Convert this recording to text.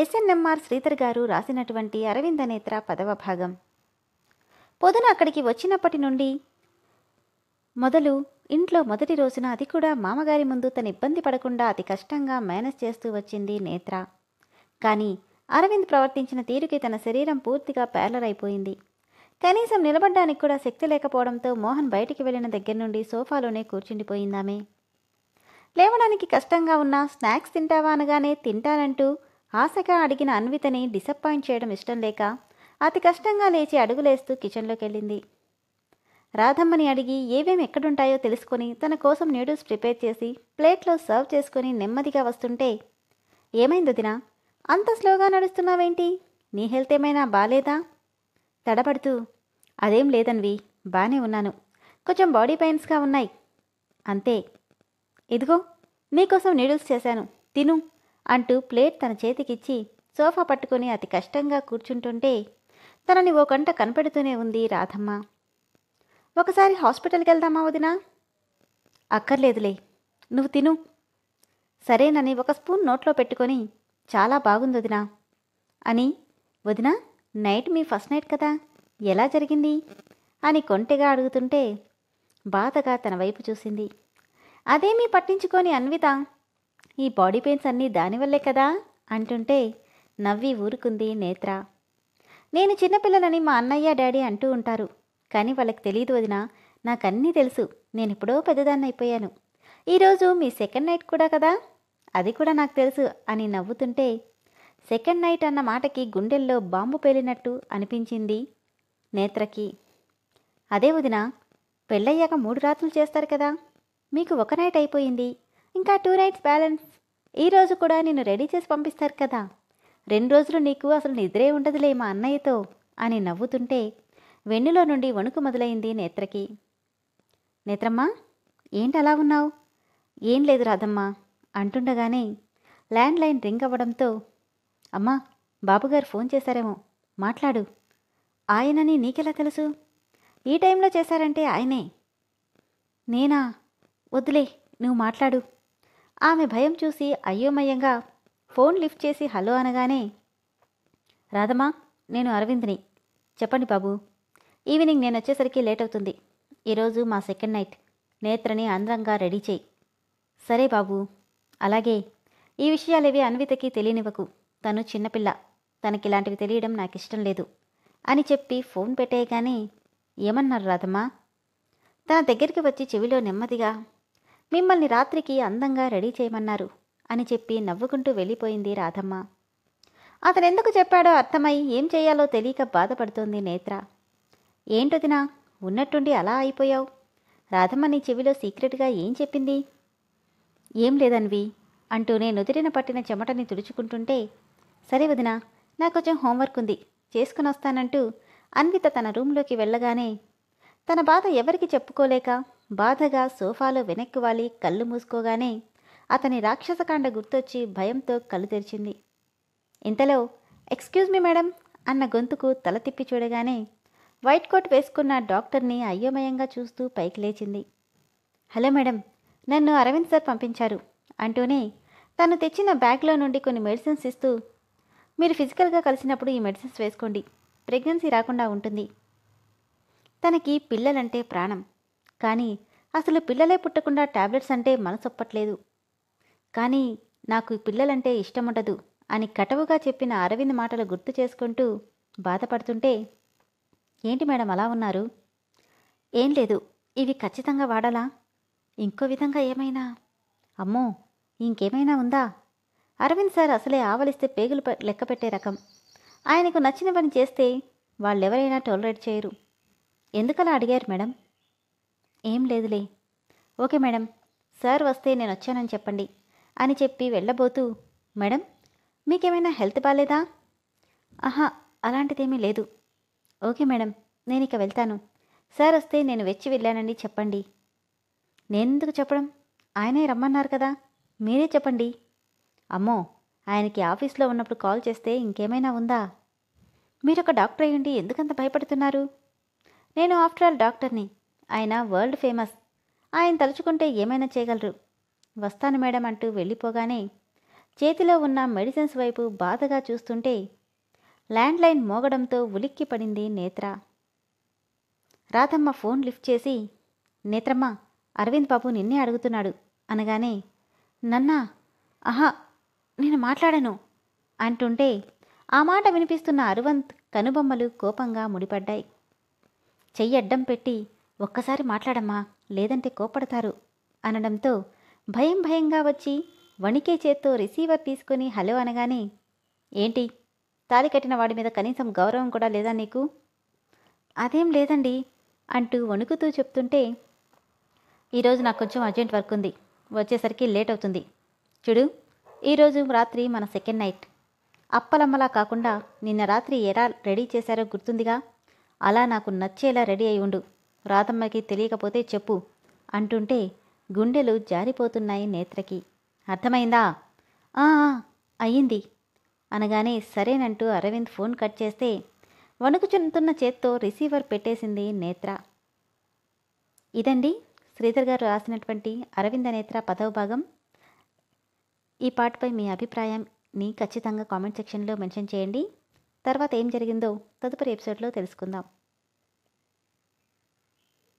SNMR Sridhar గారు రాసినటువంటి అరవింద నేత్ర 10వ భాగం. పొద్దున అక్కడికి వచ్చినప్పటి నుండి మొదలు ఇంట్లో మొదటి రోజున అది కూడా మామగారి ముందు తన ఇబ్బంది పడకుండా అతి కష్టంగా మేనేజ్ చేస్తూ వచ్చింది నేత్ర. కానీ అరవింద్ ప్రవర్తించిన తీరుకి తన శరీరం పూర్తిగా ప్యారలర్ అయిపోయింది. కనీసం నిలబడ్డానికి కూడా శక్తి లేకపోవడంతో మోహన్ బయటికి వెళ్ళిన దగ్గర నుండి సోఫాలోనే కూర్చుండిపోయిందామె. లేవడానికి కష్టంగా ఉన్నా స్నాక్స్ తింటావా అనగానే తింటానంటూ ఆశగా అడిగిన అన్వితని డిసప్పాయింట్ చేయడం ఇష్టం లేక అతి కష్టంగా లేచి అడుగులేస్తూ కిచెన్లోకి వెళ్ళింది. రాధమ్మని అడిగి ఏవేం ఎక్కడుంటాయో తెలుసుకొని తన కోసం నూడిల్స్ ప్రిపేర్ చేసి ప్లేట్లో సర్వ్ చేసుకొని నెమ్మదిగా వస్తుంటే, ఏమైంది వదినా, అంత స్లోగా నడుస్తున్నావేంటి? నీ హెల్త్ ఏమైనా బాలేదా? తడబడుతూ, అదేం లేదన్వి, బానే ఉన్నాను, కొంచెం బాడీ పెయిన్స్గా ఉన్నాయి అంతే. ఇదిగో నీకోసం నూడిల్స్ చేశాను, తిను అంటూ ప్లేట్ తన చేతికిచ్చి సోఫా పట్టుకొని అతి కష్టంగా కూర్చుంటుంటే తనని ఓ కంట కనపెడుతూనే ఉంది రాధమ్మ. ఒకసారి హాస్పిటల్కి వెళ్దామా వదినా? అక్కర్లేదులే, నువ్వు తిను. సరేనని ఒక స్పూన్ నోట్లో పెట్టుకొని, చాలా బాగుంది వదినా అని, వదినా నైట్ మీ ఫస్ట్ నైట్ కదా, ఎలా జరిగింది అని కొంటెగా అడుగుతుంటే బాధగా తన వైపు చూసింది. అదేమీ పట్టించుకొని అన్విత, ఈ బాడీ పెయిన్స్ అన్నీ దానివల్లే కదా అంటుంటే నవ్వి ఊరుకుంది నేత్ర. నేను చిన్నపిల్లలని మా అన్నయ్య డాడీ అంటూ ఉంటారు, కానీ వాళ్ళకి తెలియదు వదినా, నాకన్నీ తెలుసు, నేనెప్పుడో పెద్దదాన్ని అయిపోయాను. ఈరోజు మీ సెకండ్ నైట్ కూడా కదా, అది కూడా నాకు తెలుసు అని నవ్వుతుంటే సెకండ్ నైట్ అన్న మాటకి గుండెల్లో బాంబు పేలినట్టు అనిపించింది నేత్రకి. అదే వదినా, పెళ్ళయ్యాక 3 రాత్రులు చేస్తారు కదా, మీకు ఒక నైట్ అయిపోయింది, ఇంకా 2 నైట్స్ బ్యాలెన్స్. ఈరోజు కూడా నిన్ను రెడీ చేసి పంపిస్తారు కదా, 2 రోజులు నీకు అసలు నిద్రే ఉండదులే మా అన్నయ్యతో అని నవ్వుతుంటే వెన్నులో నుండి వణుకు మొదలైంది నేత్రకి. నేత్రమ్మా, ఏంటి అలా ఉన్నావు? ఏం లేదు రాధమ్మా అంటుండగానే ల్యాండ్ లైన్ రింగ్ అవ్వడంతో, అమ్మా బాబుగారు ఫోన్ చేశారేమో, మాట్లాడు. ఆయనని నీకెలా తెలుసు? ఈ టైంలో చేశారంటే ఆయనే. నేనా? వద్దులే, నువ్వు మాట్లాడు. ఆమె భయం చూసి అయోమయంగా ఫోన్ లిఫ్ట్ చేసి హలో అనగానే, రాధమ్మా నేను అరవింద్ని, చెప్పండి బాబు. ఈవినింగ్ నేను వచ్చేసరికి లేట్ అవుతుంది, ఈరోజు మా సెకండ్ నైట్, నేత్రని అందంగా రెడీ చేయి. సరే బాబు, అలాగే. ఈ విషయాలేవి అన్వితకి తెలియనివ్వకు, తను చిన్నపిల్ల, తనకిలాంటివి తెలియడం నాకు ఇష్టం లేదు అని చెప్పి ఫోన్ పెట్టేయగానే, ఏమన్నారు రాధమ్మా? తన దగ్గరికి వచ్చి చెవిలో నెమ్మదిగా, మిమ్మల్ని రాత్రికి అందంగా రెడీ చేయమన్నారు అని చెప్పి నవ్వుకుంటూ వెళ్ళిపోయింది రాధమ్మ. అతనెందుకు చెప్పాడో అర్థమై ఏం చేయాలో తెలియక బాధపడుతోంది నేత్ర. ఏంటొదినా, ఉన్నట్టుండి అలా అయిపోయావు? రాధమ్మ నీ చెవిలో సీక్రెట్గా ఏం చెప్పింది? ఏం లేదన్వి అంటూనే నుదిరిన పట్టిన చెమటని తుడుచుకుంటుంటే, సరే వదినా, నాకు కొంచెం హోంవర్క్ ఉంది, చేసుకుని వస్తానంటూ అన్విత తన రూంలోకి వెళ్ళగానే తన బాధ ఎవరికి చెప్పుకోలేక బాధగా సోఫాలో వెనక్కి వాలి కళ్ళు మూసుకోగానే అతని రాక్షసకాండ గుర్తొచ్చి భయంతో కళ్ళు తెరిచింది. ఇంతలో ఎక్స్క్యూజ్ మీ మేడం అన్న గొంతుకు తల తిప్పి చూడగానే వైట్ కోట్ వేసుకున్న డాక్టర్ని అయోమయంగా చూస్తూ పైకి లేచింది. హలో మేడం, నన్ను అరవింద్ సార్ పంపించారు అంటూనే తను తెచ్చిన బ్యాగ్లో నుండి కొన్ని మెడిసిన్స్ ఇస్తూ, మీరు ఫిజికల్గా కలిసినప్పుడు ఈ మెడిసిన్స్ వేసుకోండి, ప్రెగ్నెన్సీ రాకుండా ఉంటుంది. తనకి పిల్లలంటే ప్రాణం, కానీ అసలు పిల్లలే పుట్టకుండా టాబ్లెట్స్ అంటే మనసొప్పట్లేదు. కానీ నాకు పిల్లలంటే ఇష్టముండదు అని కటవుగా చెప్పిన అరవింద్ మాటలు గుర్తు చేసుకుంటూ బాధపడుతుంటే, ఏంటి మేడం అలా ఉన్నారు? ఏం లేదు, ఇవి ఖచ్చితంగా వాడాలా? ఇంకో విధంగా ఏమైనా? అమ్మో, ఇంకేమైనా ఉందా? అరవింద్ సార్ అసలే ఆవలిస్తే పేగులు లెక్క పెట్టే రకం. ఆయనకు నచ్చిన పని చేస్తే వాళ్ళెవరైనా టాలరేట్ చేయరు. ఎందుకలా అడిగారు మేడం? ఏం లేదులే. ఓకే మేడం, సార్ వస్తే నేను వచ్చానని చెప్పండి అని చెప్పి వెళ్ళబోతూ, మేడం మీకేమైనా హెల్త్ బాలేదా? ఆహా, అలాంటిదేమీ లేదు. ఓకే మేడం, నేను ఇక వెళ్తాను, సార్ వస్తే నేను వెచ్చి వెళ్ళానని చెప్పండి. నేనెందుకు చెప్పడం, ఆయనే రమ్మన్నారు కదా, మీరే చెప్పండి. అమ్మో, ఆయనకి ఆఫీస్లో ఉన్నప్పుడు కాల్ చేస్తే ఇంకేమైనా ఉందా? మీరొక డాక్టర్ అయ్యుండి ఎందుకంత భయపడుతున్నారు? నేను ఆఫ్టర్ ఆల్ డాక్టర్ని, ఆయన వరల్డ్ ఫేమస్, ఆయన తలుచుకుంటే ఏమైనా చేయగలరు. వస్తాను మేడం అంటూ వెళ్ళిపోగానే చేతిలో ఉన్న మెడిసిన్స్ వైపు బాధగా చూస్తుంటే ల్యాండ్లైన్ మోగడంతో ఉలిక్కి పడింది నేత్ర. రాధమ్మ ఫోన్ లిఫ్ట్ చేసి, నేత్రమ్మ, అరవింద్ బాబు నిన్నే అడుగుతున్నాడు అనగానే, నన్నా? ఆహా, నేను మాట్లాడను అంటుంటే ఆ మాట వినిపిస్తున్న అరవింద్ కనుబొమ్మలు కోపంగా ముడిపడ్డాయి. చెయ్యడ్డం పెట్టి, ఒక్కసారి మాట్లాడమ్మా, లేదంటే కోపడతారు అనడంతో భయం భయంగా వచ్చి వణికే చేత్తో రిసీవర్ తీసుకుని హలో అనగానే, ఏంటి, తాళి కట్టిన వాడి మీద కనీసం గౌరవం కూడా లేదా నీకు? అదేం లేదండి అంటూ వణుకుతూ చెప్తుంటే, ఈరోజు నాకు కొంచెం అర్జెంట్ వర్క్ ఉంది, వచ్చేసరికి లేట్ అవుతుంది. చూడు, ఈరోజు రాత్రి మన సెకండ్ నైట్. అప్పలమ్మలా కాకుండా నిన్న రాత్రి ఎలా రెడీ చేశారో గుర్తుందిగా, అలా నాకు నచ్చేలా రెడీ అయి ఉండు. రాధమ్మకి తెలియకపోతే చెప్పు అంటుంటే గుండెలు జారిపోతున్నాయి నేత్రకి. అర్థమైందా? అయ్యింది అనగానే సరేనంటూ అరవింద్ ఫోన్ కట్ చేస్తే వణుకుచుంటున్న చేత్తో రిసీవర్ పెట్టేసింది నేత్ర. ఇదండి శ్రీధర్ గారు రాసినటువంటి అరవింద నేత్ర 10వ భాగం. ఈ పాటపై మీ అభిప్రాయాన్ని ఖచ్చితంగా కామెంట్ సెక్షన్లో మెన్షన్ చేయండి. తర్వాత ఏం జరిగిందో తదుపరి ఎపిసోడ్లో తెలుసుకుందాం.